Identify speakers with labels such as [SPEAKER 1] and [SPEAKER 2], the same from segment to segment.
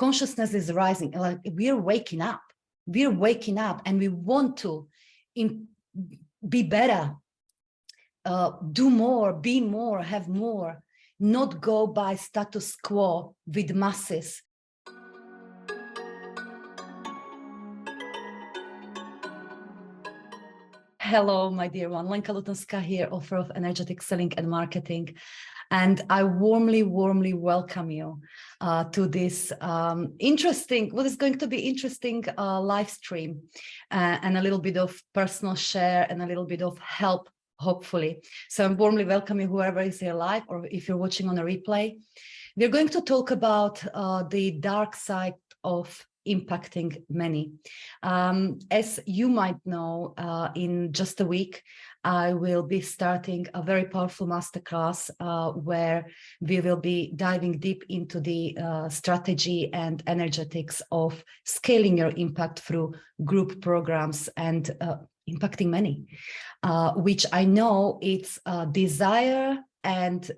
[SPEAKER 1] consciousness is rising, like we're waking up. We're waking up and we want to be better, do more, be more, have more, not go by status quo with masses. Hello, my dear one. Lenka Lutonska here, author of Energetic Selling and Marketing. And I warmly, warmly welcome you to this what is going to be interesting live stream and a little bit of personal share and a little bit of help, hopefully. So I warmly welcome you, whoever is here live or if you're watching on a replay. We're going to talk about the dark side of impacting many. As you might know, in just a week, I will be starting a very powerful masterclass where we will be diving deep into the strategy and energetics of scaling your impact through group programs and impacting many, which I know it's a desire and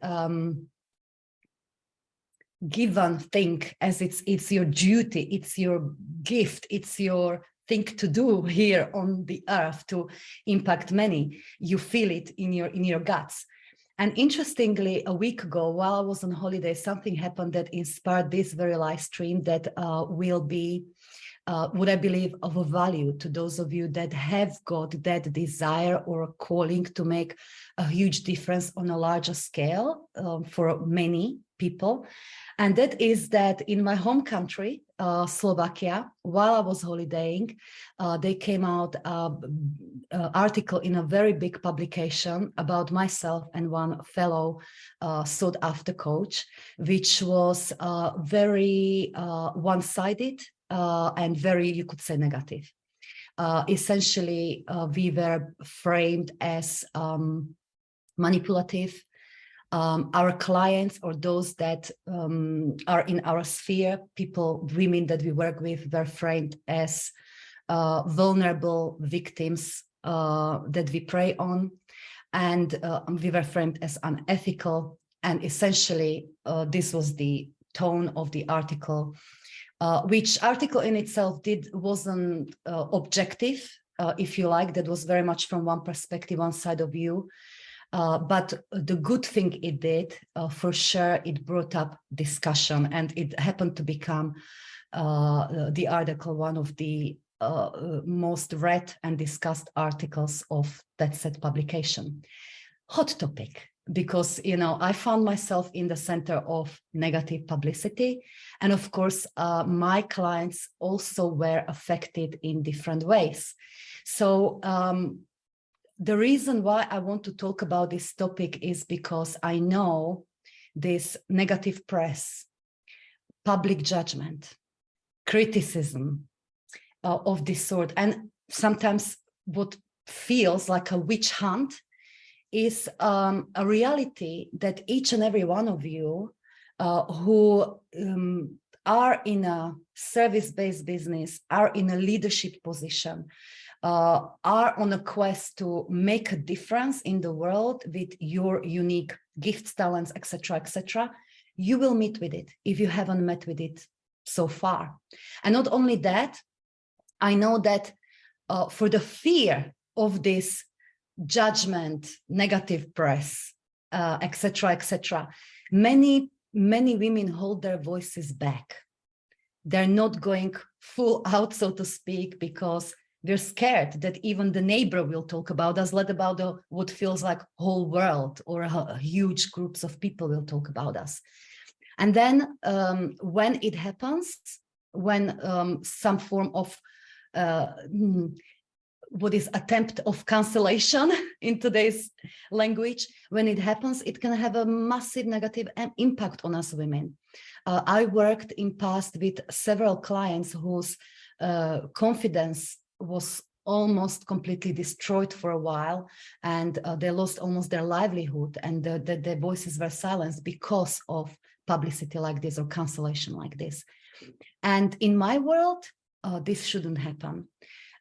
[SPEAKER 1] given thing, as it's your duty, it's your gift, it's your thing to do here on the earth to impact many. You feel it in your guts. And interestingly, a week ago, while I was on holiday, something happened that inspired this very live stream that will be what I believe of a value to those of you that have got that desire or a calling to make a huge difference on a larger scale for many people. And that is that in my home country, Slovakia, while I was holidaying, they came out article in a very big publication about myself and one fellow sought after coach, which was very one-sided and very, you could say, negative. Essentially, we were framed as manipulative. Our clients or those that are in our sphere, women that we work with, were framed as vulnerable victims that we prey on, and we were framed as unethical. And essentially, this was the tone of the article, which article in itself wasn't objective, if you like. That was very much from one perspective, one side of view. But the good thing it did, for sure, it brought up discussion, and it happened to become the article one of the most read and discussed articles of that said publication. Hot topic, because, you know, I found myself in the center of negative publicity. And of course, my clients also were affected in different ways. So, the reason why I want to talk about this topic is because I know this negative press, public judgment, criticism of this sort, and sometimes what feels like a witch hunt is a reality that each and every one of you who are in a service-based business, are in a leadership position, are on a quest to make a difference in the world with your unique gifts, talents, etc., you will meet with it if you haven't met with it so far. And not only that, I know that for the fear of this judgment, negative press, etc., many women hold their voices back. They're not going full out, so to speak, because they're scared that even the neighbor will talk about us, let about what feels like whole world or huge groups of people will talk about us. And then when it happens, when some form of what is attempt of cancellation in today's language, when it happens, it can have a massive negative impact on us women. I worked in past with several clients whose confidence was almost completely destroyed for a while, and they lost almost their livelihood, and their voices were silenced because of publicity like this or cancellation like this. And in my world, this shouldn't happen.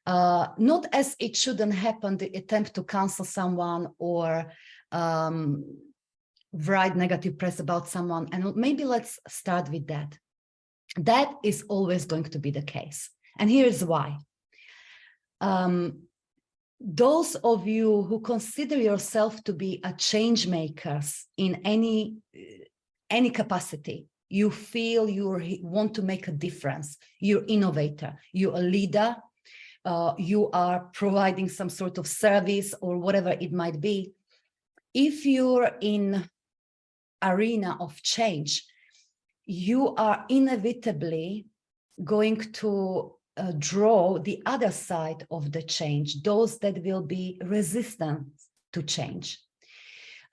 [SPEAKER 1] Not as it shouldn't happen, the attempt to cancel someone or write negative press about someone. And maybe let's start with that. That is always going to be the case. And here's why. Those of you who consider yourself to be a change makers in any capacity, you feel you want to make a difference, you're innovator, you're a leader, you are providing some sort of service or whatever it might be. If you're in arena of change, you are inevitably going to draw the other side of the change, those that will be resistant to change.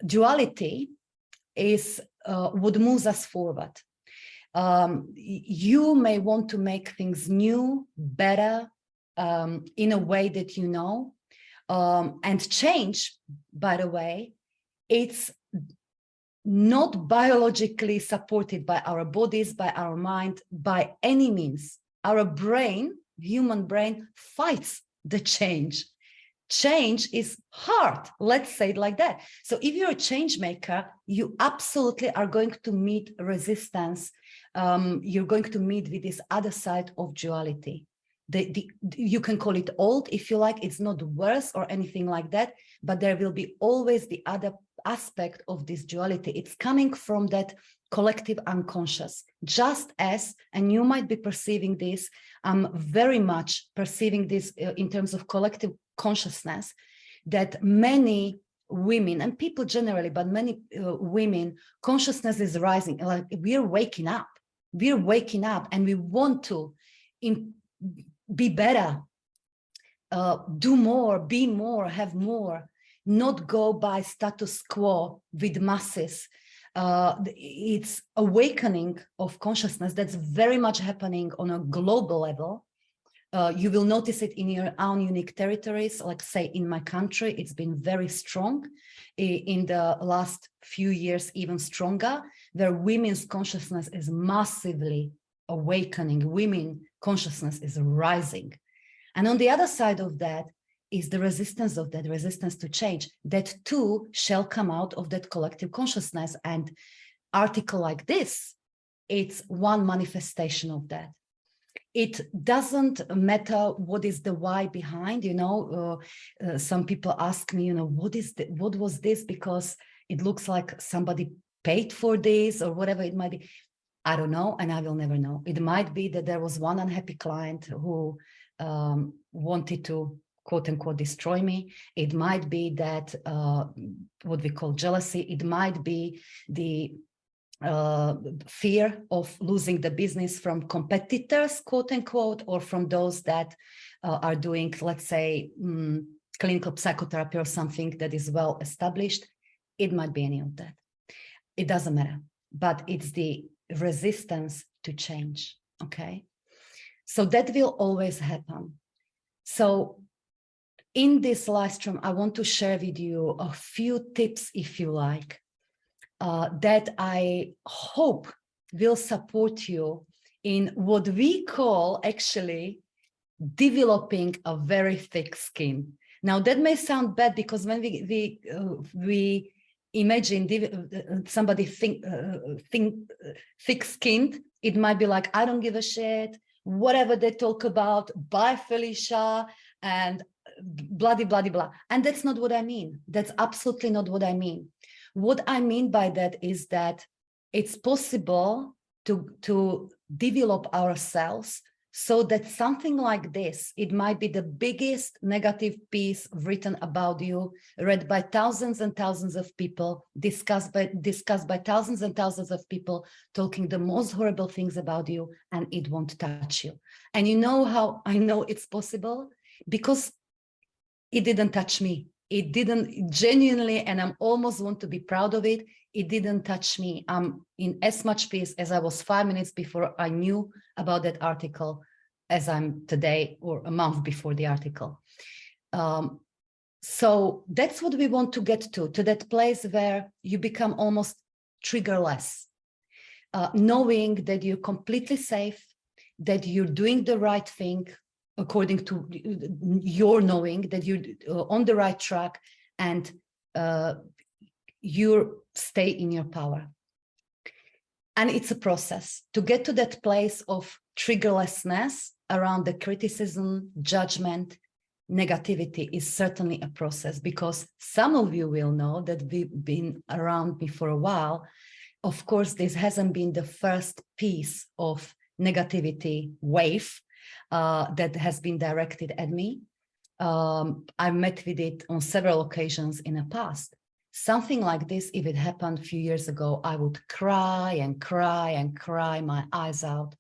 [SPEAKER 1] Duality is what moves us forward. You may want to make things new, better, in a way that you know, and change, by the way, it's not biologically supported by our bodies, by our mind, by any means. Our brain, human brain, fights the change. Change is hard, let's say it like that. So if you're a change maker, you absolutely are going to meet resistance. You're going to meet with this other side of duality. You can call it old if you like, it's not worse or anything like that, but there will be always the other aspect of this duality. It's coming from that collective unconscious, just as, and you might be perceiving this, I'm very much perceiving this in terms of collective consciousness, that many women and people generally, but many women, consciousness is rising. Like we're waking up and we want to be better, do more, be more, have more, not go by status quo with masses. It's awakening of consciousness that's very much happening on a global level. You will notice it in your own unique territories, like say in my country, it's been very strong. In the last few years, even stronger, where women's consciousness is massively awakening, women consciousness is rising. And on the other side of that is the resistance of that, resistance to change, that too shall come out of that collective consciousness. And article like this, it's one manifestation of that. It doesn't matter what is the why behind, you know, some people ask me, you know, what was this? Because it looks like somebody paid for this or whatever it might be. I don't know, and I will never know. It might be that there was one unhappy client who wanted to, quote unquote, destroy me. It might be that what we call jealousy. It might be the fear of losing the business from competitors, quote unquote, or from those that are doing, let's say, clinical psychotherapy or something that is well established. It might be any of that. It doesn't matter, but it's the resistance to change, okay? So that will always happen. So in this live stream, I want to share with you a few tips, if you like, that I hope will support you in what we call actually developing a very thick skin. Now that may sound bad because when we imagine somebody think thick-skinned, it might be like, I don't give a shit, whatever they talk about, bye Felicia, and blah, blah, blah. And that's not what I mean. That's absolutely not what I mean. What I mean by that is that it's possible to develop ourselves so that something like this, it might be the biggest negative piece written about you, read by thousands and thousands of people, discussed by thousands and thousands of people, talking the most horrible things about you, and it won't touch you. And you know how I know it's possible? Because it didn't touch me. It didn't genuinely, and I almost want to be proud of it. It didn't touch me. I'm in as much peace as I was 5 minutes before I knew about that article as I'm today, or a month before the article. So that's what we want to get to that place where you become almost triggerless, knowing that you're completely safe, that you're doing the right thing, according to your knowing that you're on the right track, and you stay in your power. And it's a process to get to that place of triggerlessness around the criticism, judgment, negativity is certainly a process, because some of you will know that we've been around me for a while. Of course, this hasn't been the first piece of negativity wave that has been directed at me. I met with it on several occasions in the past. Something like this, if it happened a few years ago, I would cry and cry and cry my eyes out.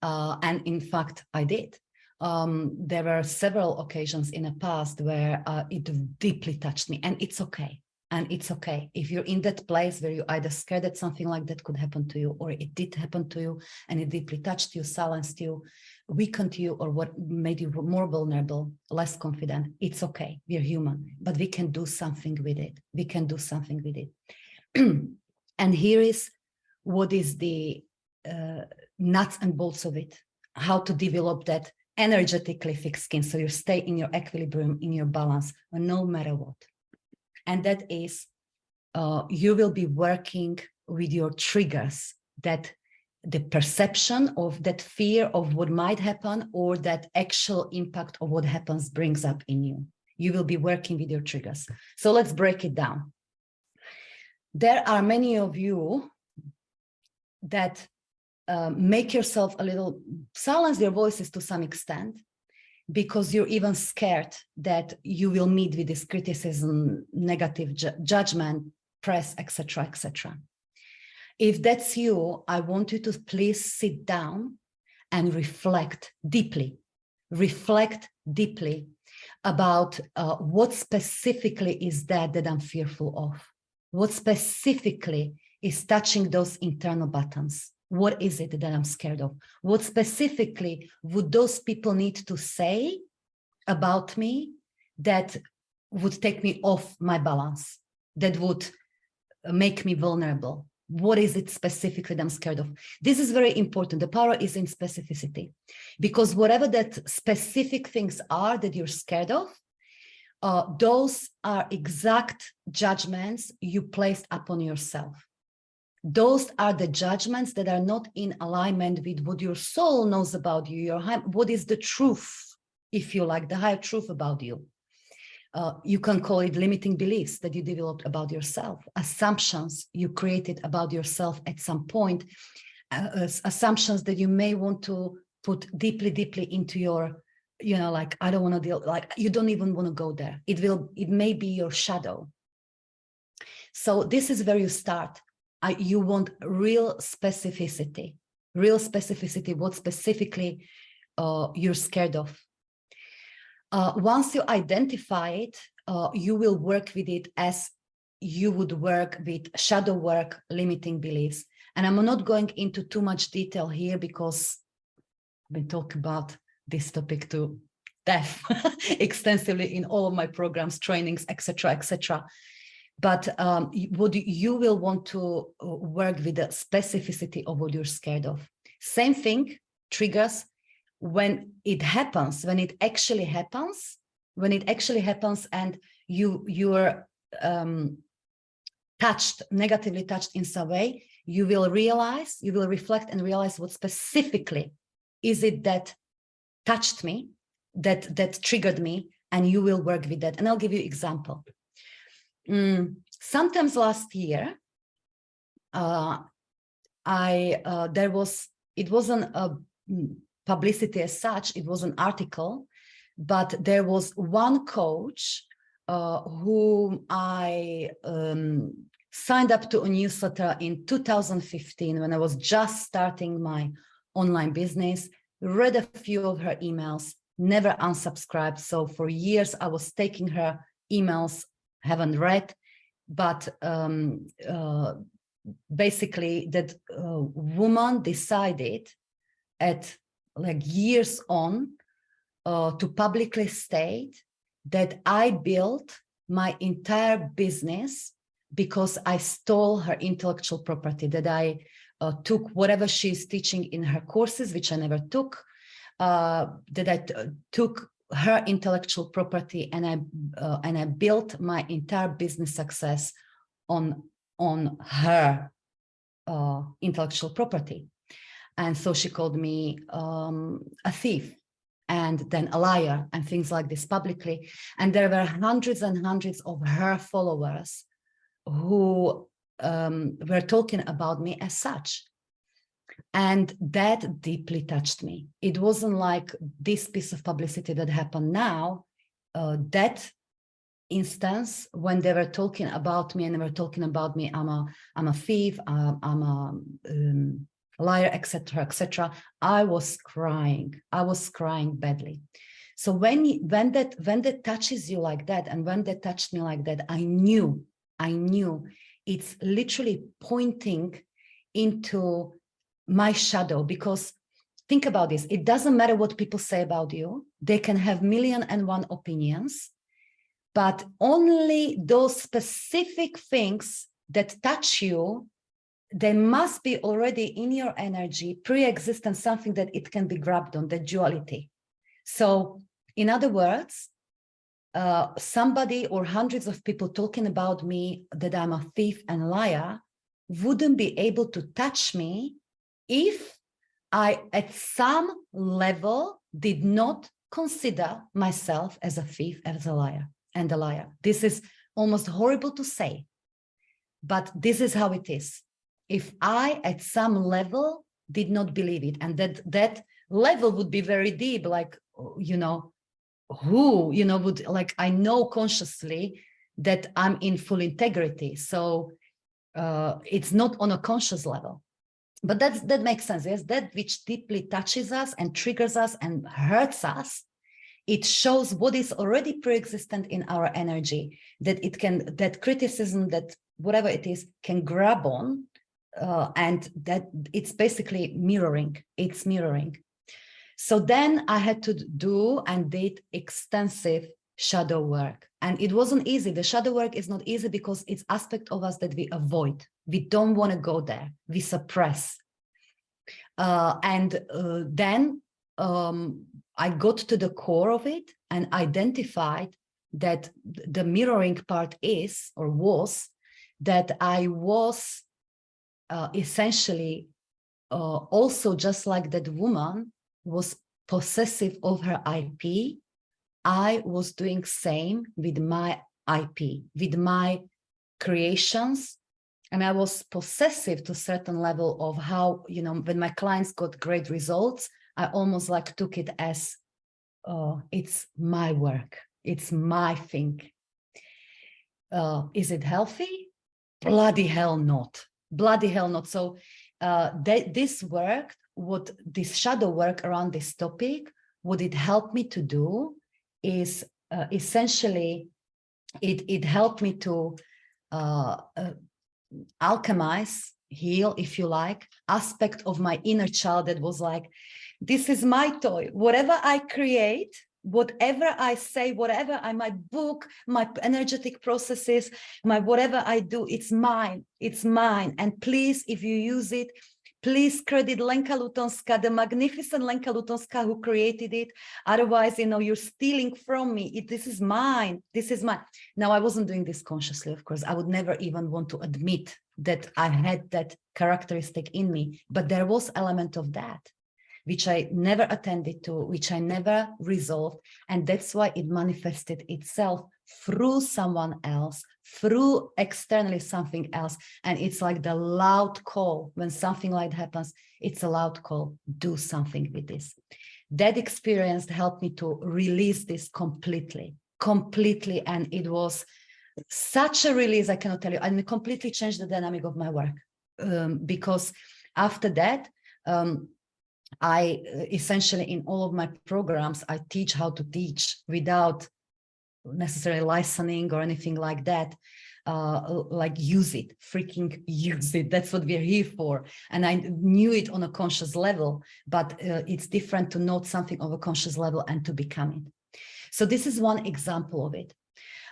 [SPEAKER 1] And in fact, I did. There were several occasions in the past where it deeply touched me, and it's okay. And it's okay if you're in that place where you're either scared that something like that could happen to you, or it did happen to you and it deeply touched you, silenced you, weakened you, or what made you more vulnerable, less confident. It's okay. We're human, but we can do something with it. We can do something with it. And here is what is the nuts and bolts of it, how to develop that energetically thick skin so you stay in your equilibrium, in your balance, no matter what. And that is, you will be working with your triggers, that the perception of that fear of what might happen or that actual impact of what happens brings up in you. You will be working with your triggers. So let's break it down. There are many of you that make yourself a little, silence your voices to some extent, because you're even scared that you will meet with this criticism, negative judgment, press, etc., etc. If that's you, I want you to please sit down and reflect deeply about what specifically is that I'm fearful of. What specifically is touching those internal buttons? What is it that I'm scared of? What specifically would those people need to say about me that would take me off my balance, that would make me vulnerable? What is it specifically that I'm scared of? This is very important. The power is in specificity, because whatever that specific things are that you're scared of, those are exact judgments you placed upon yourself. Those are the judgments that are not in alignment with what your soul knows about you, what is the truth, if you like, the higher truth about you. You can call it limiting beliefs that you developed about yourself, assumptions you created about yourself at some point, assumptions that you may want to put deeply into your, like, I don't want to deal, like, you don't even want to go there. It may be your shadow. So this is where you start. You want real specificity, what specifically you're scared of. Once you identify it, you will work with it as you would work with shadow work, limiting beliefs. And I'm not going into too much detail here because I've been talking about this topic to death extensively in all of my programs, trainings, etc., etc. But what you will want to work with the specificity of what you're scared of. Same thing, triggers, when it happens, when it actually happens and you're negatively touched in some way, you will reflect and realize what specifically is it that touched me, that triggered me, and you will work with that. And I'll give you an example. Sometimes last year, it wasn't a publicity as such, it was an article, but there was one coach whom I signed up to a newsletter in 2015 when I was just starting my online business, read a few of her emails, never unsubscribed. So for years I was taking her emails, haven't read, but basically that woman decided at like years on to publicly state that I built my entire business because I stole her intellectual property, that I took whatever she's teaching in her courses, which I never took, that I took her intellectual property and I built my entire business success on her intellectual property. And so she called me a thief and then a liar and things like this publicly. And there were hundreds and hundreds of her followers who were talking about me as such. And that deeply touched me. It wasn't like this piece of publicity that happened now. That instance, when they were talking about me and they were talking about me, I'm a thief, I'm a liar, etc., etc. I was crying badly. So when that touches you like that, and when that touched me like that, I knew it's literally pointing into my shadow. Because think about this, it doesn't matter what people say about you. They can have 1,000,001 opinions, but only those specific things that touch you, they must be already in your energy, pre-existent, something that it can be grabbed on, the duality. So in other words, somebody or hundreds of people talking about me that I'm a thief and liar wouldn't be able to touch me if I, at some level, did not consider myself as a thief, as a liar, and a liar. This is almost horrible to say, but this is how it is. If I, at some level, did not believe it, and that level would be very deep, like, you know, who, you know, would, like, I know consciously that I'm in full integrity. So it's not on a conscious level. But that makes sense. Yes, that which deeply touches us and triggers us and hurts us, it shows what is already pre-existent in our energy, that it can, that criticism, that whatever it is, can grab on, and that it's basically mirroring. It's mirroring. So then I had to do and did extensive shadow work. And it wasn't easy. The shadow work is not easy because it's aspect of us that we avoid. We don't want to go there. We suppress. Then I got to the core of it and identified that the mirroring part is, or was, that I was essentially also, just like that woman was possessive of her IP, I was doing same with my IP, with my creations. And I was possessive to a certain level of how, you know, when my clients got great results, I almost like took it as, it's my work, it's my thing. Is it healthy? Bloody hell not. Bloody hell not. So this work, what this shadow work around this topic, what it helped me to do is essentially, it helped me to alchemize, heal, if you like, aspect of my inner child that was like, this is my toy. Whatever I create, whatever I say, whatever my book, my energetic processes, my whatever I do, it's mine. It's mine. And please, if you use it, please credit Lenka Lutonska, the magnificent Lenka Lutonska who created it. Otherwise, you know, you're stealing from me. This is mine. This is mine. Now, I wasn't doing this consciously, of course. I would never even want to admit that I had that characteristic in me. But there was element of that, which I never attended to, which I never resolved. And that's why it manifested itself through someone else, through externally something else. And it's like the loud call. When something like that happens, it's a loud call. Do something with this. That experience helped me to release this completely. And it was such a release, I cannot tell you. And it completely changed the dynamic of my work. Because after that, I essentially, in all of my programs, I teach how to teach without necessarily licensing or anything like that. Like use it, freaking use it. That's what we're here for. And I knew it on a conscious level, but it's different to know something of a conscious level and to become it. So this is one example of it.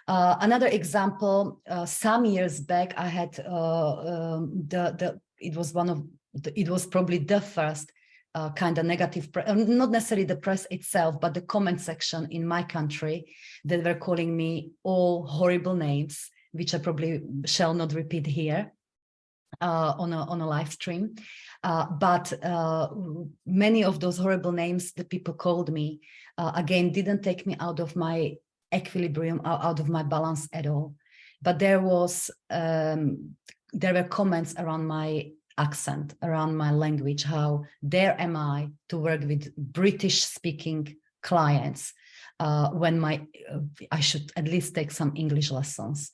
[SPEAKER 1] Another example, some years back, I had it was probably the first kind of negative, not necessarily the press itself, but the comment section in my country that were calling me all horrible names, which I probably shall not repeat here. on a live stream. But many of those horrible names that people called me, again, didn't take me out of my equilibrium, out of my balance at all. But there were comments around my accent, around my language, how dare am I to work with British speaking clients when I should at least take some English lessons.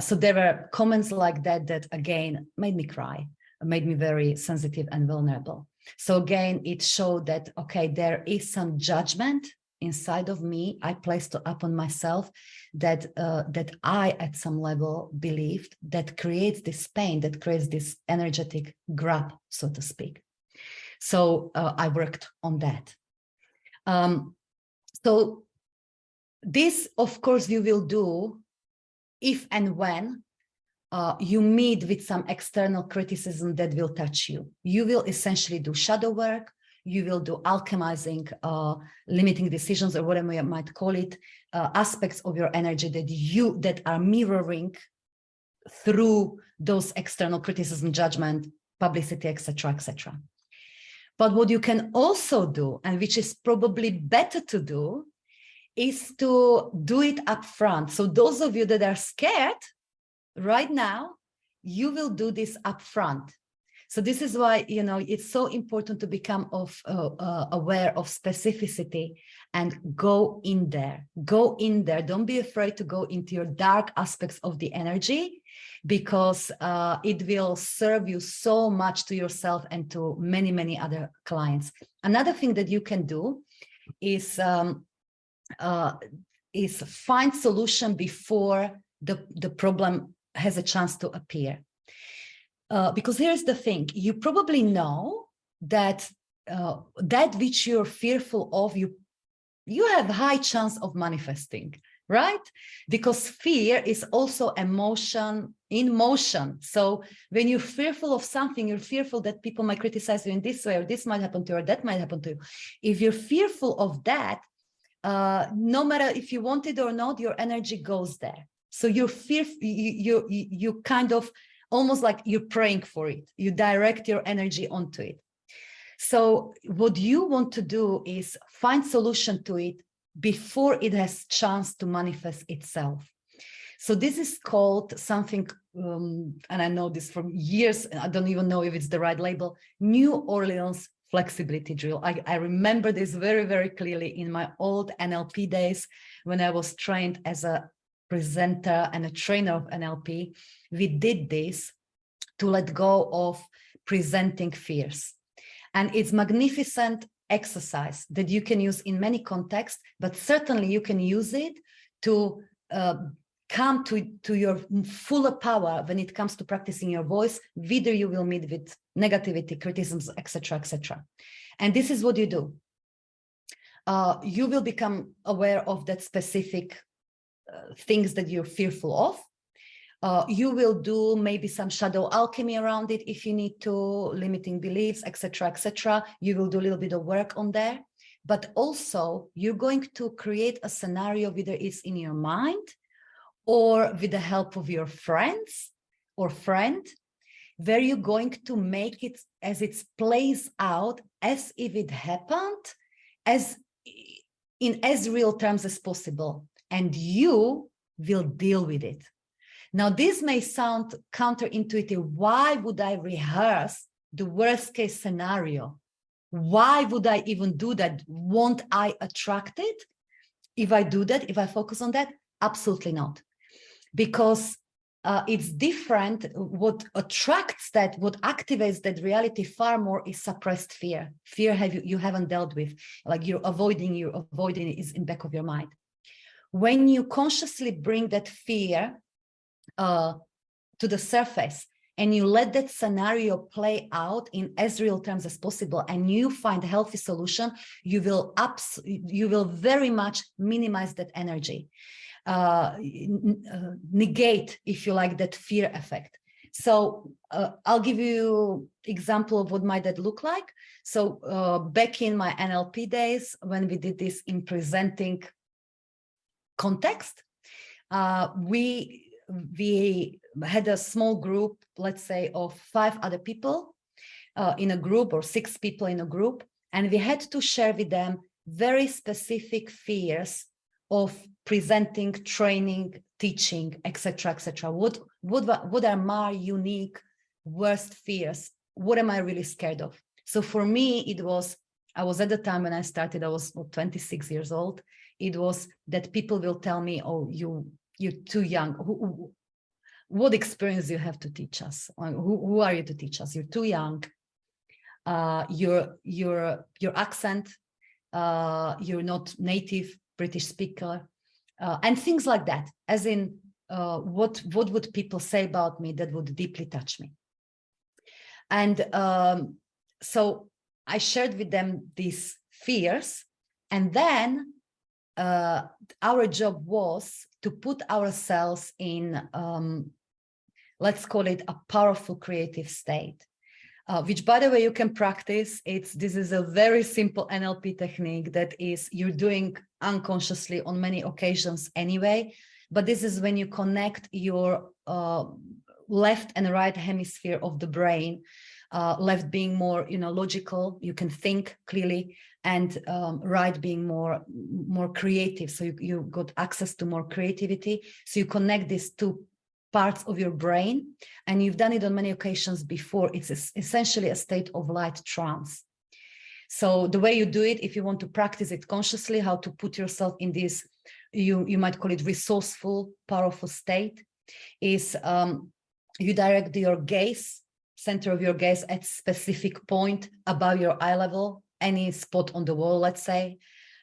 [SPEAKER 1] So there were comments like that that again made me cry, made me very sensitive and vulnerable. So again, it showed that, okay, there is some judgment inside of me I placed upon myself that I at some level believed, that creates this pain, that creates this energetic grab, so to speak. So I worked on that. So this, of course, you will do if and when you meet with some external criticism that will touch you. You will essentially do shadow work, you will do alchemizing, limiting decisions, or whatever you might call it, aspects of your energy that are mirroring through those external criticism, judgment, publicity, etc., etc. But what you can also do, and which is probably better to do, is to do it up front. So those of you that are scared right now, you will do this up front. So this is why, you know, it's so important to become aware of specificity and go in there. Go in there. Don't be afraid to go into your dark aspects of the energy, because it will serve you so much to yourself and to many, many other clients. Another thing that you can do is find solution before the problem has a chance to appear. Because here's the thing, you probably know that that which you're fearful of, you have high chance of manifesting, right? Because fear is also emotion in motion. So when you're fearful of something, you're fearful that people might criticize you in this way, or this might happen to you, or that might happen to you. If you're fearful of that, no matter if you want it or not, your energy goes there. So you're fearful, you kind of almost like you're praying for it. You direct your energy onto it. So what you want to do is find solution to it before it has chance to manifest itself. So this is called something, and I know this from years, I don't even know if it's the right label, New Orleans flexibility drill. I remember this very, very clearly in my old NLP days when I was trained as a presenter and a trainer of NLP. We did this to let go of presenting fears. And it's magnificent exercise that you can use in many contexts, but certainly you can use it to come to your fuller power when it comes to practicing your voice, whether you will meet with negativity, criticisms, etc., etc. And this is what you do. You will become aware of that specific things that you're fearful of. You will do maybe some shadow alchemy around it if you need to, limiting beliefs, etc., etc. You will do a little bit of work on there, but also you're going to create a scenario, whether it's in your mind or with the help of your friends or friend, where you're going to make it as it plays out as if it happened, as in as real terms as possible, and you will deal with it. Now, this may sound counterintuitive. Why would I rehearse the worst case scenario? Why would I even do that? Won't I attract it? If I do that, if I focus on that? Absolutely not. Because it's different. What attracts that, what activates that reality far more is suppressed fear. Fear you haven't dealt with, like you're avoiding it is in the back of your mind. When you consciously bring that fear to the surface and you let that scenario play out in as real terms as possible, and you find a healthy solution, you will very much minimize that energy, negate, if you like, that fear effect. So I'll give you example of what might that look like. So back in my NLP days, when we did this in presenting context, we we had a small group, let's say, of 5 other people in a group, or 6 people in a group, and we had to share with them very specific fears of presenting, training, teaching, etc., etc. What are my unique worst fears? What am I really scared of? So for me, it was, I was at the time when I started, I was 26 years old. It was that people will tell me, oh, you're too young. What experience do you have to teach us? Who are you to teach us? You're too young. Your accent, you're not native British speaker, and things like that. As in, what would people say about me that would deeply touch me? And so I shared with them these fears, and then our job was to put ourselves in, let's call it a powerful creative state, which, by the way, you can practice. This is a very simple NLP technique that is you're doing unconsciously on many occasions anyway, but this is when you connect your left and right hemisphere of the brain, left being more, logical, you can think clearly, and right being more creative. So you got access to more creativity. So you connect these two parts of your brain, and you've done it on many occasions before. It's essentially a state of light trance. So the way you do it, if you want to practice it consciously, how to put yourself in this, you might call it resourceful, powerful state, is you direct your gaze, center of your gaze at specific point above your eye level, any spot on the wall, let's say.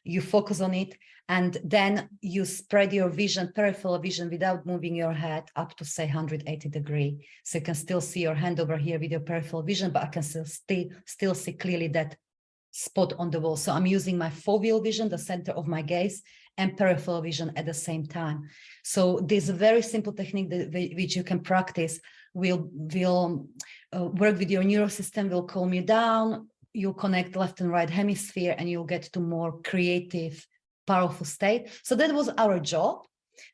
[SPEAKER 1] You focus on it, and then you spread your vision, peripheral vision, without moving your head up to, say, 180 degrees. So you can still see your hand over here with your peripheral vision, but I can still see clearly that spot on the wall. So I'm using my foveal vision, the center of my gaze, and peripheral vision at the same time. So this very simple technique which you can practice will work with your neural system, will calm you down. You'll connect left and right hemisphere, and you'll get to more creative, powerful state. So that was our job,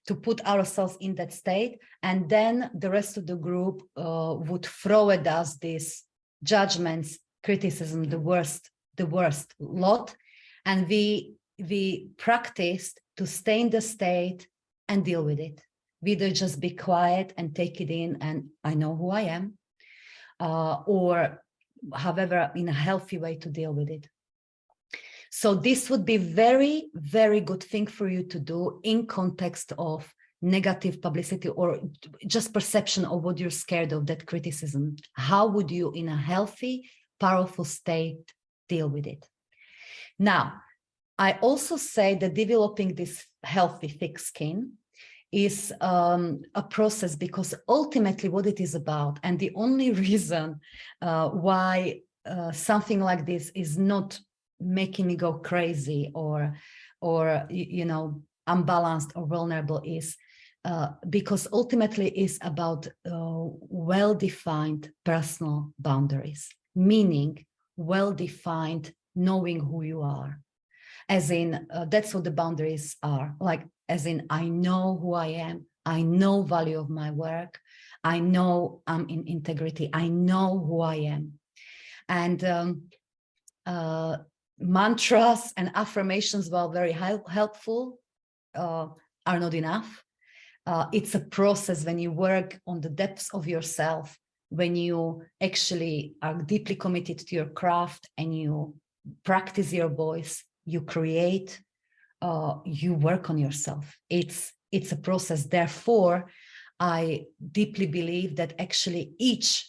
[SPEAKER 1] to put ourselves in that state. And then the rest of the group would throw at us these judgments, criticism, the worst lot. And we practiced to stay in the state and deal with it. We either just be quiet and take it in, and I know who I am, or however, in a healthy way to deal with it. So this would be very, very good thing for you to do in context of negative publicity, or just perception of what you're scared of, that criticism. How would you, in a healthy, powerful state, deal with it? Now, I also say that developing this healthy, thick skin is a process, because ultimately what it is about, and the only reason why something like this is not making me go crazy or unbalanced or vulnerable, is because ultimately it's about well-defined personal boundaries, meaning well-defined knowing who you are. As in, that's what the boundaries are. Like, as in, I know who I am. I know value of my work. I know I'm in integrity. I know who I am. And mantras and affirmations, while very helpful, are not enough. It's a process when you work on the depths of yourself, when you actually are deeply committed to your craft and you practice your voice, you create, you work on yourself. It's a process. Therefore, I deeply believe that actually each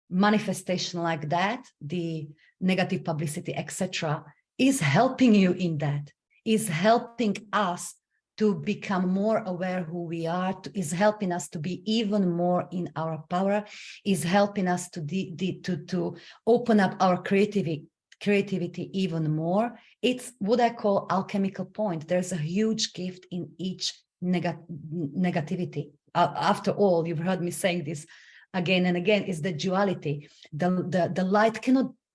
[SPEAKER 1] manifestation like that, the negative publicity, etc., is helping you in that, is helping us to become more aware who we are, is helping us to be even more in our power, is helping us to open up our creativity even more. It's what I call alchemical point. There's a huge gift in each negativity. After all, you've heard me saying this again and again, is the duality. The light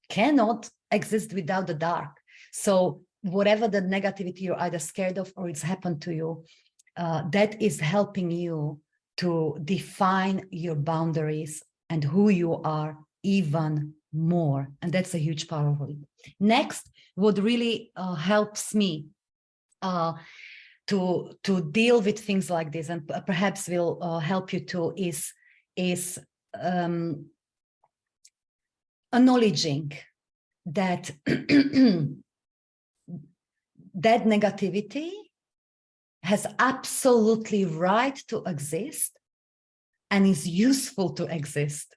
[SPEAKER 1] cannot exist without the dark. So whatever the negativity you're either scared of or it's happened to you, that is helping you to define your boundaries and who you are even more. And that's a huge power of it. Next, what really helps me to deal with things like this, and perhaps will help you too, is acknowledging that that negativity has absolutely right to exist and is useful to exist.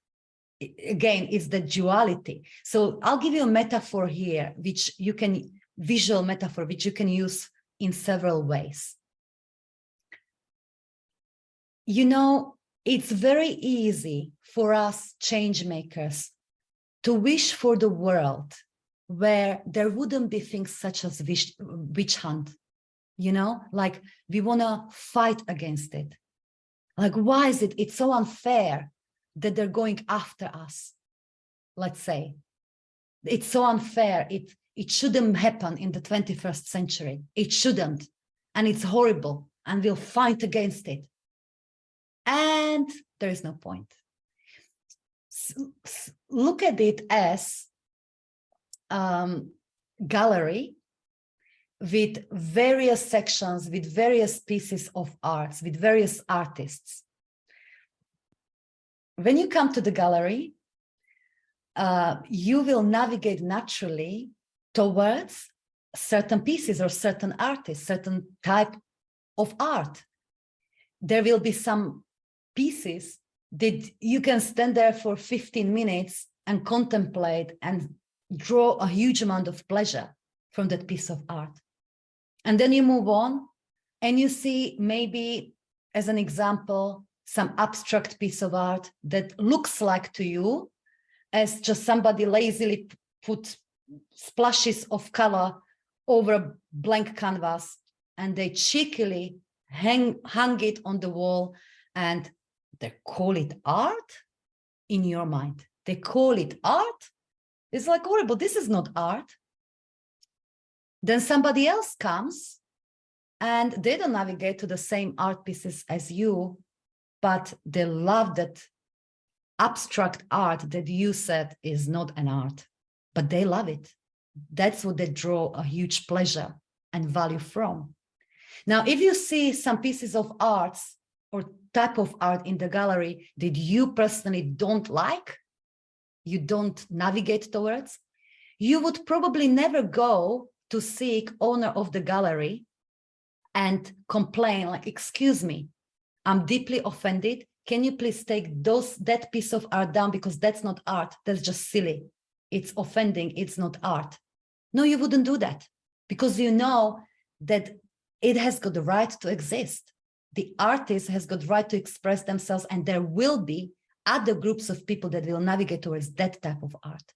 [SPEAKER 1] Again, it's the duality. So I'll give you a metaphor here, which you can, visual metaphor, which you can use in several ways. You know, it's very easy for us change makers to wish for the world where there wouldn't be things such as witch hunt, you know, like we want to fight against it. Like, why is it? It's so unfair that they're going after us, let's say. It's so unfair. It shouldn't happen in the 21st century. It shouldn't. And it's horrible. And we'll fight against it. And there is no point. Look at it as gallery with various sections, with various pieces of arts, with various artists. When you come to the gallery, you will navigate naturally towards certain pieces or certain artists, certain type of art. There will be some pieces that you can stand there for 15 minutes and contemplate and draw a huge amount of pleasure from that piece of art. And then you move on and you see maybe, as an example, some abstract piece of art that looks like to you as just somebody lazily put splashes of color over a blank canvas and they cheekily hung it on the wall and they call it art in your mind. They call it art. It's like horrible. This is not art. Then somebody else comes and they don't navigate to the same art pieces as you, but they love that abstract art that you said is not an art, but they love it. That's what they draw a huge pleasure and value from. Now, if you see some pieces of arts or type of art in the gallery that you personally don't like, you don't navigate towards, you would probably never go to seek owner of the gallery and complain like, excuse me, I'm deeply offended. Can you please take that piece of art down because that's not art. That's just silly. It's offending. It's not art. No, you wouldn't do that because you know that it has got the right to exist. The artist has got the right to express themselves, and there will be other groups of people that will navigate towards that type of art.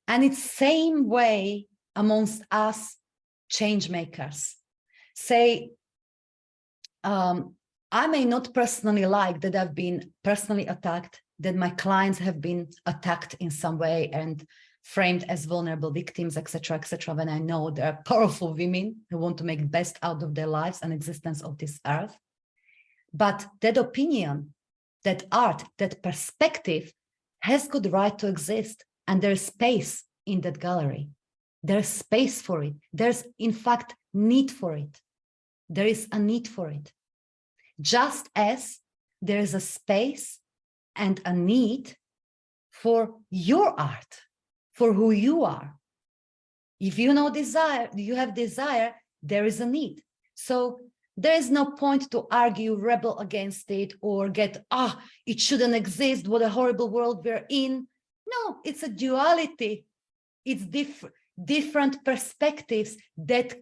[SPEAKER 1] And it's same way amongst us change makers. Say, I may not personally like that I've been personally attacked, that my clients have been attacked in some way and framed as vulnerable victims, etc., when I know there are powerful women who want to make the best out of their lives and existence of this earth. But that opinion, that art, that perspective has got the right to exist, and there's space in that gallery. There's space for it. There's, in fact, need for it. There is a need for it. Just as there is a space and a need for your art, for who you are. If you know desire, you have desire, there is a need. So there is no point to argue, rebel against it, or get, it shouldn't exist, what a horrible world we're in. No, it's a duality. It's different perspectives that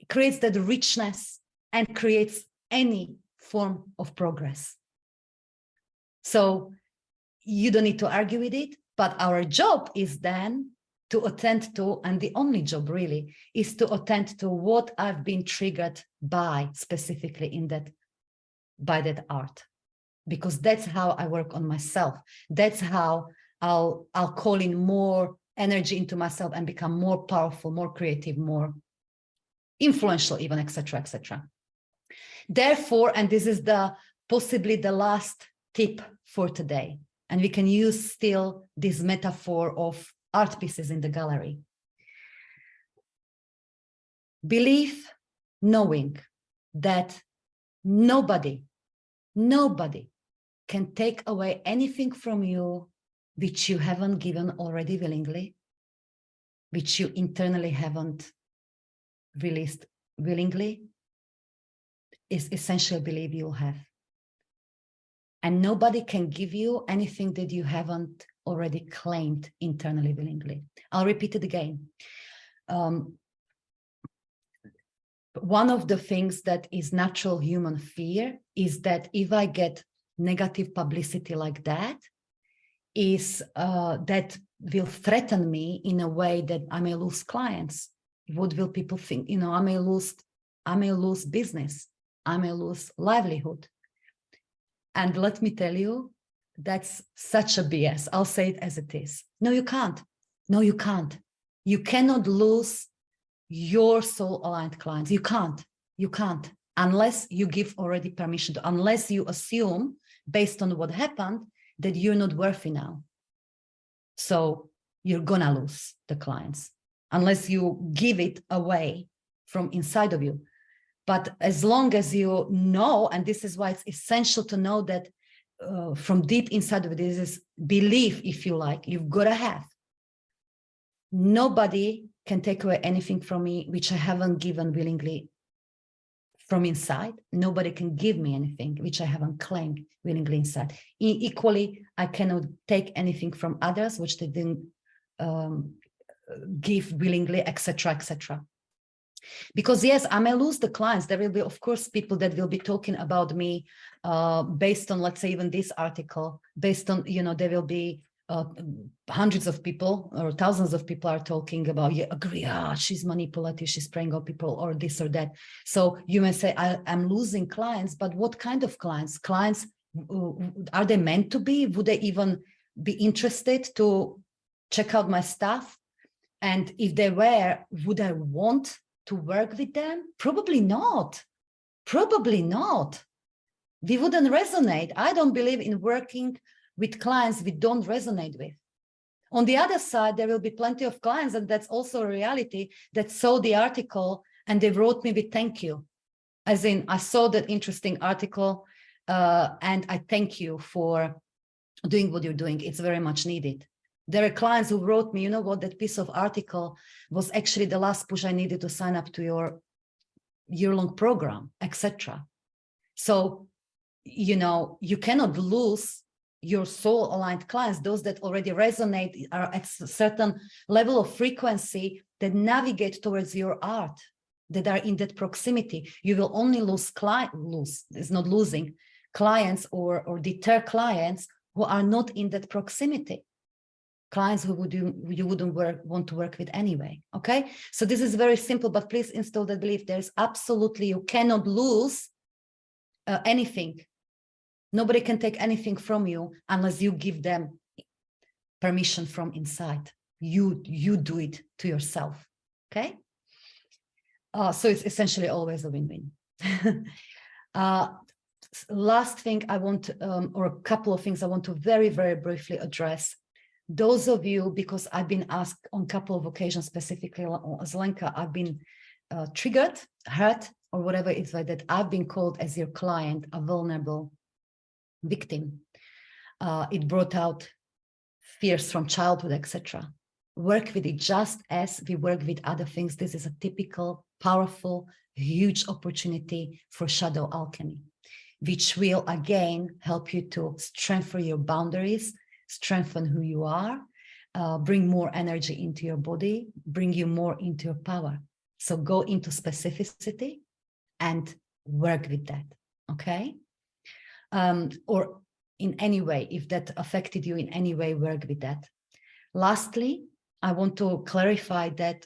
[SPEAKER 1] creates that richness and creates any form of progress. So you don't need to argue with it, but our job is then to attend to, and the only job really is to attend to what I've been triggered by specifically in that, by that art, because that's how I work on myself. That's how I'll call in more energy into myself and become more powerful, more creative, more influential even, etc., etc. Therefore, and this is the possibly the last tip for today, and we can use still this metaphor of art pieces in the gallery. Believe, knowing that nobody can take away anything from you which you haven't given already willingly, which you internally haven't released willingly, is essentially belief you'll have. And nobody can give you anything that you haven't already claimed internally willingly. I'll repeat it again. One of the things that is natural human fear is that if I get negative publicity like that, is that will threaten me in a way that I may lose clients. What will people think? You know, I may lose business. I may lose livelihood. And let me tell you, that's such a BS. I'll say it as it is. No, you can't. No, you can't. You cannot lose your soul-aligned clients. You can't. You can't. Unless you give already permission to, unless you assume, based on what happened, that you're not worthy now. So you're gonna lose the clients unless you give it away from inside of you. But as long as you know, and this is why it's essential to know that from deep inside of it, this is belief, if you like, you've got to have. Nobody can take away anything from me which I haven't given willingly from inside. Nobody can give me anything which I haven't claimed willingly inside. Equally, I cannot take anything from others which they didn't give willingly, etc., etc. Because yes, I may lose the clients. There will be, of course, people that will be talking about me based on, let's say, even this article, based on, you know, there will be hundreds of people or thousands of people are talking about, yeah, agree, she's manipulative, she's preying on people or this or that. So you may say, I'm losing clients, but what kind of clients? Clients, are they meant to be? Would they even be interested to check out my stuff? And if they were, would I want to work with them? Probably not. Probably not. We wouldn't resonate. I don't believe in working with clients we don't resonate with. On the other side, there will be plenty of clients, and that's also a reality, that saw the article and they wrote me with thank you. As in, I saw that interesting article and I thank you for doing what you're doing. It's very much needed. There are clients who wrote me, you know what, that piece of article was actually the last push I needed to sign up to your year-long program, etc. So, you know, you cannot lose your soul-aligned clients, those that already resonate, are at a certain level of frequency that navigate towards your art, that are in that proximity. You will only lose it's not losing clients or deter clients who are not in that proximity. Clients who you wouldn't want to work with anyway, okay? So this is very simple, but please install that belief. There's absolutely, you cannot lose anything. Nobody can take anything from you unless you give them permission from inside. You do it to yourself, okay? So it's essentially always a win-win. Last thing I want, or a couple of things I want to very, very briefly address. Those of you, because I've been asked on a couple of occasions, specifically as Lenka, I've been triggered, hurt, or whatever it's like that. I've been called as your client a vulnerable victim. It brought out fears from childhood, etc. Work with it just as we work with other things. This is a typical, powerful, huge opportunity for shadow alchemy, which will again help you to strengthen your boundaries, strengthen who you are, bring more energy into your body, bring you more into your power. So go into specificity and work with that, okay? Or in any way, if that affected you in any way, work with that. Lastly, I want to clarify that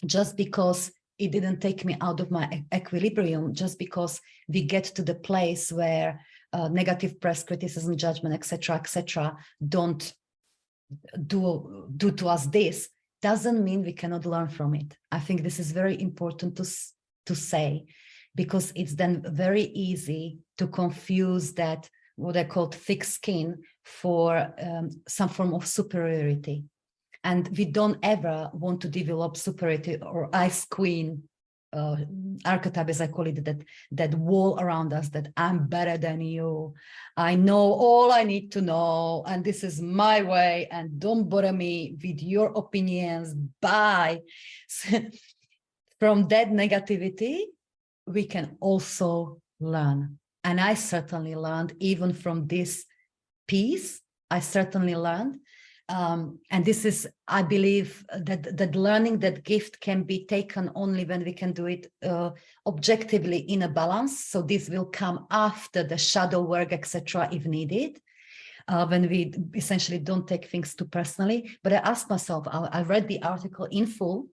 [SPEAKER 1] just because it didn't take me out of my equilibrium, just because we get to the place where negative press, criticism, judgment, etc., don't do to us this, doesn't mean we cannot learn from it. I think this is very important to say. because it's then very easy to confuse that, what I call thick skin, for some form of superiority. And we don't ever want to develop superiority or ice queen archetype, as I call it, that wall around us, that I'm better than you, I know all I need to know, and this is my way, and don't bother me with your opinions, bye. From that negativity, we can also learn. And I certainly learned, even from this piece, I certainly learned. And this is, I believe, that learning, that gift can be taken only when we can do it objectively in a balance. So this will come after the shadow work, etc., if needed, when we essentially don't take things too personally. But I asked myself, I read the article in full,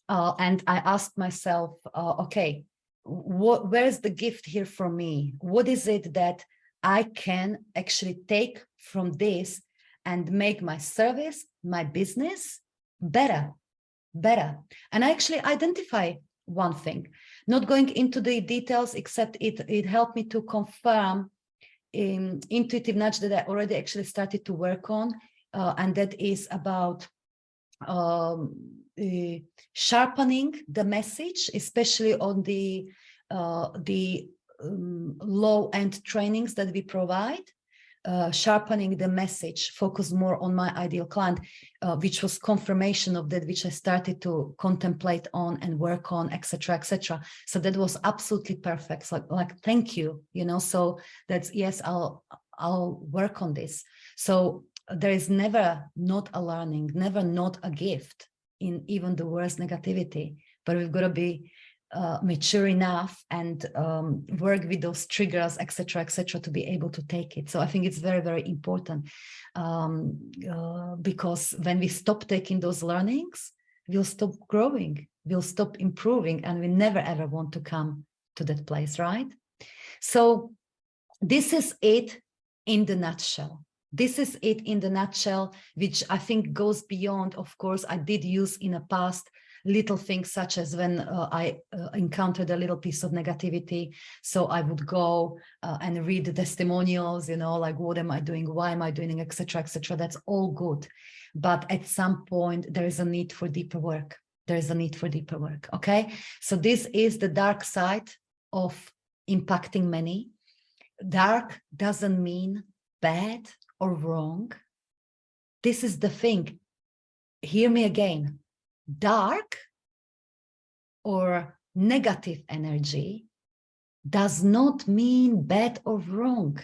[SPEAKER 1] and I asked myself, okay, where's the gift here for me? What is it that I can actually take from this and make my service, my business better? And I actually identify one thing, not going into the details, except it helped me to confirm intuitive nudge that I already actually started to work on, and that is about sharpening the message, especially on the low-end trainings that we provide. Sharpening the message, focus more on my ideal client, which was confirmation of that, which I started to contemplate on and work on, etc., etc. So that was absolutely perfect. So like thank you, so that's, yes, I'll work on this. So there is never not a learning, never not a gift in even the worst negativity, but we've got to be mature enough and work with those triggers, etc., etc., to be able to take it. So I think it's very, very important, because when we stop taking those learnings, we'll stop growing, we'll stop improving, and we never ever want to come to that place, right? So this is it in the nutshell. This is it in the nutshell, which I think goes beyond. Of course, I did use in the past little things, such as when I encountered a little piece of negativity. So I would go and read the testimonials, like, what am I doing? Why am I doing, etc., etc. That's all good. But at some point, there is a need for deeper work. There is a need for deeper work. Okay. So this is the dark side of impacting many. Dark doesn't mean bad or wrong. This is the thing. Hear me again. Dark or negative energy does not mean bad or wrong.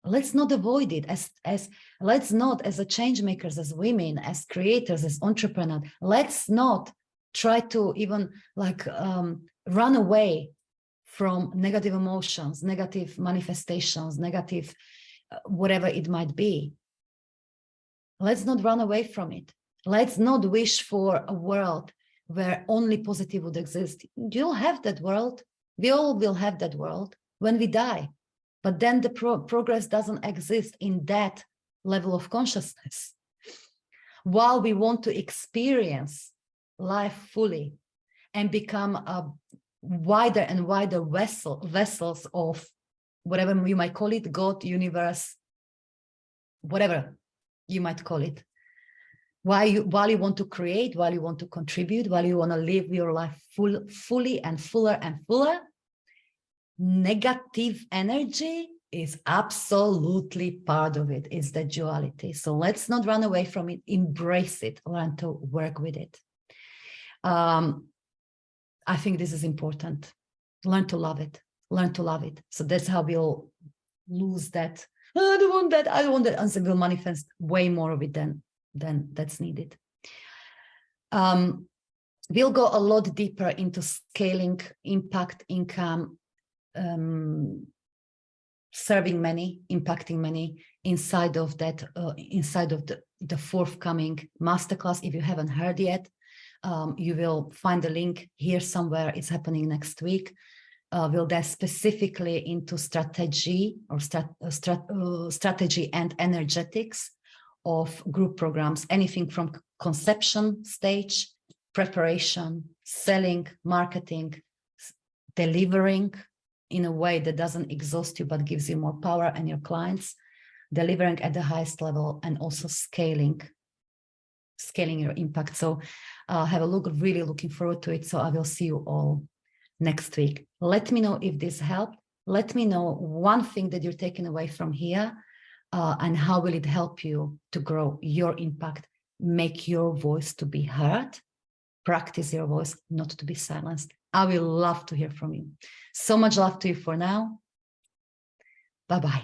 [SPEAKER 1] Let's not avoid it let's not, as a change makers, as women, as creators, as entrepreneurs, let's not try to even run away from negative emotions, negative manifestations, negative whatever it might be. Let's not run away from it. Let's not wish for a world where only positive would exist. You'll have that world. We all will have that world when we die. But then the progress doesn't exist in that level of consciousness. While we want to experience life fully and become a wider and wider vessels of whatever you might call it, God, universe, whatever you might call it. While you want to create, while you want to contribute, while you want to live your life fully and fuller, negative energy is absolutely part of it. It's the duality. So let's not run away from it. Embrace it. Learn to work with it. I think this is important. Learn to love it. Learn to love it. So that's how we'll lose that. I don't want that. I don't want that. And so we'll manifest way more of it than that's needed. We'll go a lot deeper into scaling impact, income, serving many, impacting many inside of that, inside of the forthcoming masterclass. If you haven't heard yet, you will find the link here somewhere. It's happening next week. We'll dive specifically into strategy or strategy and energetics of group programs, anything from conception stage, preparation, selling, marketing, delivering in a way that doesn't exhaust you, but gives you more power and your clients, delivering at the highest level, and also scaling your impact. So have a look, really looking forward to it. So I will see you all next week. Let me know if this helped. Let me know one thing that you're taking away from here, and how will it help you to grow your impact, make your voice to be heard, practice your voice, not to be silenced. I will love to hear from you. So much love to you for now. Bye-bye.